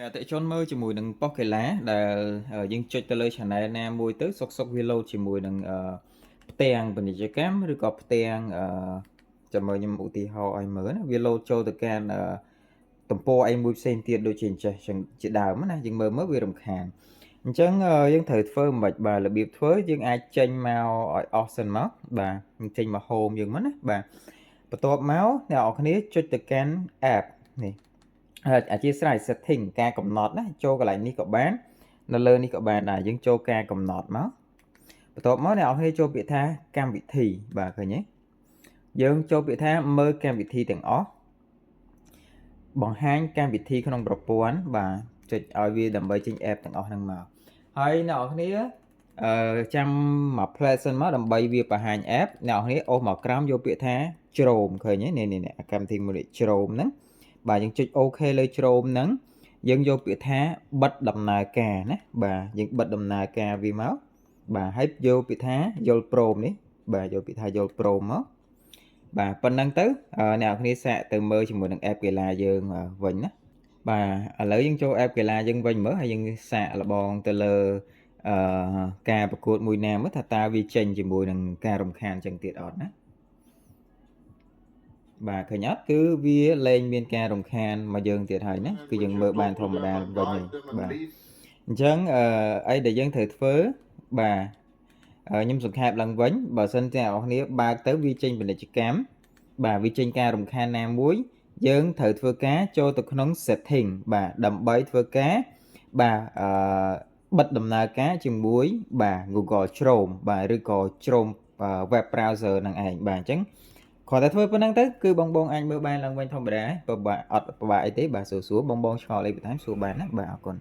Tại chôn mơ chỉ mùi đừng bóc cái lá là dân chơi tơ lơi chẳng này nè mùi tới sọc sọc vi lô chỉ mùi đừng tèng bên dưới cám rồi có tèng cho mơ nhưng mụ thì họ ai mới vi lô cho từ can tầm po anh mùi sen tiệt đôi chỉnh chẳng chỉ đào mất này nhưng mơ mới vi đồng khàn chẳng dân thời phơ mệt bà là biệt phớ dân ai tranh màu ở ocean máu bà tranh mà hồn dân mất bà bà tọt máu nào cái này cho từ can app này អធិស្ឋាន setting ការកំណត់ណាចូលកន្លែងនេះក៏បាននៅលើនេះក៏បានដែរយើងចូលការកំណត់មកបន្ទាប់មកអ្នកនរគ្នាចូលពាក្យថាកម្មវិធីបាទឃើញទេយើងចូលពាក្យថាមើលកម្មវិធីទាំងអស់បង្ហាញកម្មវិធីក្នុងប្រព័ន្ធបាទចុចឲ្យវាដើម្បីចេញ app ទាំងអស់ហ្នឹងមកហើយអ្នកនរគ្នាចាំមក play សិនមកដើម្បីវាបង្ហាញ app អ្នកនរគ្នាអូសមកក្រោមយកពាក្យថាជ្រោមឃើញទេនេះកម្មវិធីមួយនេះជ្រោមហ្នឹងបាទយើងចុច OK លើជ្រោមហ្នឹងយើងយកពាក្យថាបិទដំណើរការណាបាទយើងបិទដំណើរការវាមកបាទហើយយកពាក្យថាយល់ព្រមនេះបាទយកពាក្យថាយល់ព្រមមកបាទប៉ុណ្ណឹងទៅអ្នកនរគ្នាសាកទៅមើលជាមួយនឹង app កីឡាយើងវិញណាបាទឥឡូវយើងចូល app កីឡាយើងវិញមើលហើយយើងសាកលបងទៅលើការប្រកួតមួយណាមើលថាតើវាចេញជាមួយនឹងការរំខានចឹងទៀតអត់ណាបាទឃើញអត់គឺវាលែងមានការរំខានមកយើងទៀតហើយណាគឺយើងមើលបានធម្មតាវិញហើយបាទអញ្ចឹងអីដែលយើងត្រូវធ្វើបាទខ្ញុំសង្ខេបឡើងវិញបើសិនជាអ្នកនរគ្នាបើកទៅវាចេញពាណិជ្ជកម្មបាទវាចេញការរំខានណាមួយយើងត្រូវធ្វើការចូលទៅក្នុង setting បាទដើម្បីធ្វើការបាទបិទដំណើរការជាមួយបាទ Google Chrome បាទឬក៏ Chrome web browser ហ្នឹងឯងបាទអញ្ចឹងគាត់តែធ្វើប៉ុណ្ណឹងទៅគឺបងអាចមើលបានឡើងវិញធម្មតាពិបាកអត់ពិបាកអីទេបាទសួរបងឆ្ងល់អីបន្ថែមសួរបានណាបាទអរគុណ